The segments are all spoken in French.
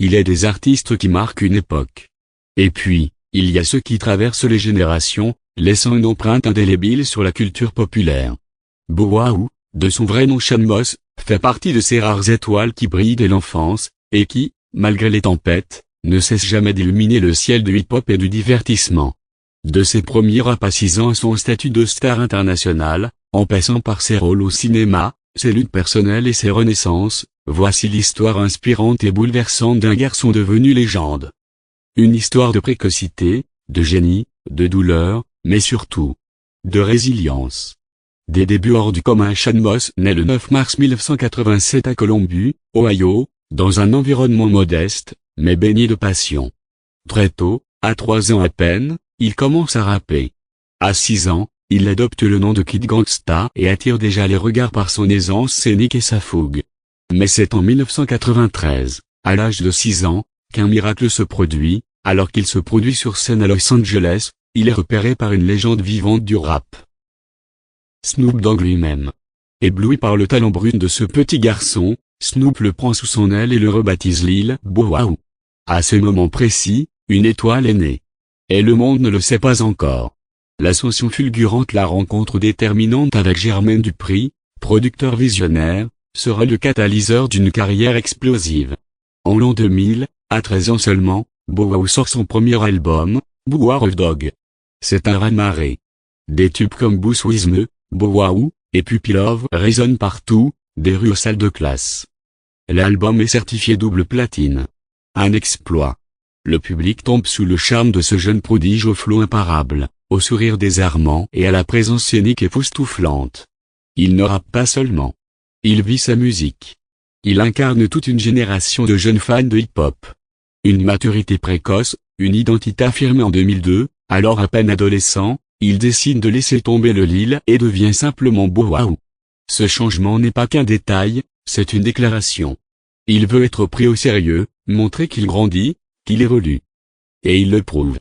il est des artistes qui marquent une époque. Et puis, il y a ceux qui traversent les générations, laissant une empreinte indélébile sur la culture populaire. Bow-Wow, de son vrai nom Sean Moss, fait partie de ces rares étoiles qui brillent dès l'enfance, et qui, malgré les tempêtes, ne cessent jamais d'illuminer le ciel du hip-hop et du divertissement. De ses premiers raps à 6 ans à son statut de star internationale, en passant par ses rôles au cinéma, ses luttes personnelles et ses renaissances, voici l'histoire inspirante et bouleversante d'un garçon devenu légende. Une histoire de précocité, de génie, de douleur, mais surtout de résilience. Des débuts hors du commun, Sean Moss naît le 9 mars 1987 à Columbus, Ohio, dans un environnement modeste, mais baigné de passion. Très tôt, à 3 ans à peine, il commence à rapper. À 6 ans, il adopte le nom de Kid Gangsta et attire déjà les regards par son aisance scénique et sa fougue. Mais c'est en 1993, à l'âge de 6 ans, qu'un miracle se produit. Alors qu'il se produit sur scène à Los Angeles, il est repéré par une légende vivante du rap. Snoop Dogg lui-même. Ébloui par le talent brut de ce petit garçon, Snoop le prend sous son aile et le rebaptise Lil Bow-Wow. À ce moment précis, une étoile est née. Et le monde ne le sait pas encore. L'ascension fulgurante, la rencontre déterminante avec Jermaine Dupri, producteur visionnaire, sera le catalyseur d'une carrière explosive. En l'an 2000, à 13 ans seulement, Bow-Wow sort son premier album, Bow-Wow Dog. C'est un raz-de-marée. Des tubes comme Boost With Me, Bow-Wow, et Puppy Love résonnent partout, des rues aux salles de classe. L'album est certifié double platine. Un exploit. Le public tombe sous le charme de ce jeune prodige au flow imparable, au sourire désarmant et à la présence scénique époustouflante. Il ne rappe pas seulement. Il vit sa musique. Il incarne toute une génération de jeunes fans de hip-hop. Une maturité précoce, une identité affirmée en 2002, alors à peine adolescent, il décide de laisser tomber le Lil et devient simplement Bow-Wow. Ce changement n'est pas qu'un détail, c'est une déclaration. Il veut être pris au sérieux, montrer qu'il grandit, qu'il évolue. Et il le prouve.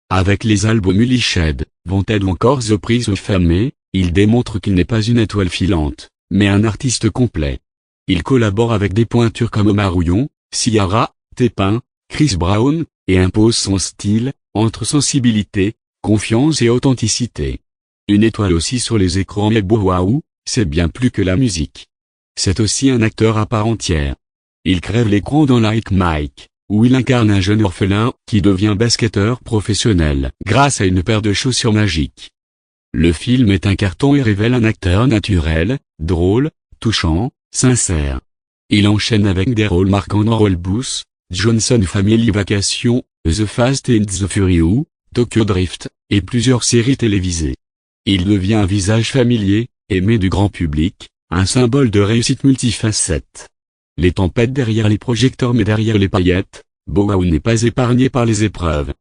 Avec les albums Ulished, Wanted ou encore The Prince of Fame, il démontre qu'il n'est pas une étoile filante, mais un artiste complet. Il collabore avec des pointures comme Omar Rouillon, Ciara, T-Pain, Chris Brown, et impose son style, entre sensibilité, confiance et authenticité. Une étoile aussi sur les écrans, mais Bow-Wow, c'est bien plus que la musique. C'est aussi un acteur à part entière. Il crève l'écran dans Like Mike, où il incarne un jeune orphelin qui devient basketteur professionnel grâce à une paire de chaussures magiques. Le film est un carton et révèle un acteur naturel, drôle, touchant, sincère. Il enchaîne avec des rôles marquants dans Roll Booth, Johnson Family Vacation, The Fast and the Furious, Tokyo Drift, et plusieurs séries télévisées. Il devient un visage familier, aimé du grand public, un symbole de réussite multifacette. Les tempêtes derrière les projecteurs mais derrière les paillettes, Bow-Wow n'est pas épargné par les épreuves.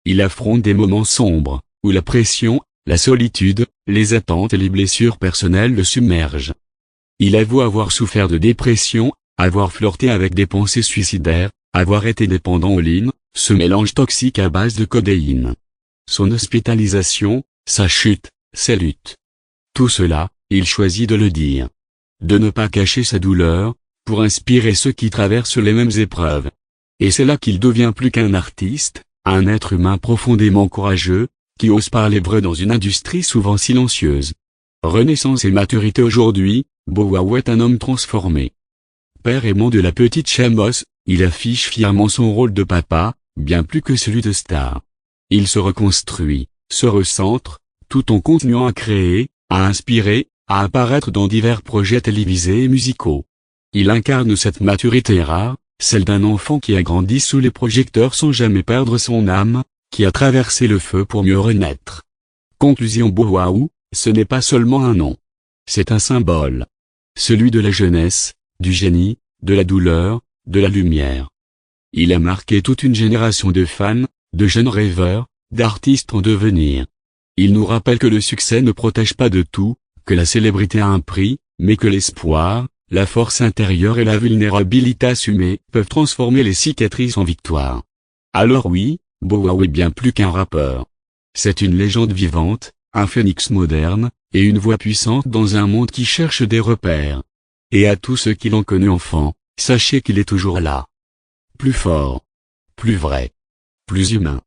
Il affronte des moments sombres, où la pression, la solitude, les attentes et les blessures personnelles le submergent. Il avoue avoir souffert de dépression, avoir flirté avec des pensées suicidaires, avoir été dépendant au lean, ce mélange toxique à base de codéine. Son hospitalisation, sa chute, ses luttes. Tout cela, il choisit de le dire. De ne pas cacher sa douleur, pour inspirer ceux qui traversent les mêmes épreuves. Et c'est là qu'il devient plus qu'un artiste, un être humain profondément courageux, qui ose parler vrai dans une industrie souvent silencieuse. Renaissance et maturité aujourd'hui, Bow-Wow est un homme transformé. Père aimant de la petite Sean Moss, il affiche fièrement son rôle de papa, bien plus que celui de star. Il se reconstruit, se recentre, tout en continuant à créer, à inspirer, à apparaître dans divers projets télévisés et musicaux. Il incarne cette maturité rare, celle d'un enfant qui a grandi sous les projecteurs sans jamais perdre son âme, qui a traversé le feu pour mieux renaître. Conclusion: Bow-Wow, ce n'est pas seulement un nom. C'est un symbole. Celui de la jeunesse, du génie, de la douleur, de la lumière. Il a marqué toute une génération de fans, de jeunes rêveurs, d'artistes en devenir. Il nous rappelle que le succès ne protège pas de tout, que la célébrité a un prix, mais que l'espoir, la force intérieure et la vulnérabilité assumée peuvent transformer les cicatrices en victoire. Alors oui, Bow-Wow est bien plus qu'un rappeur. C'est une légende vivante, un phénix moderne, et une voix puissante dans un monde qui cherche des repères. Et à tous ceux qui l'ont connu enfant, sachez qu'il est toujours là. plus fort, plus vrai, plus humain.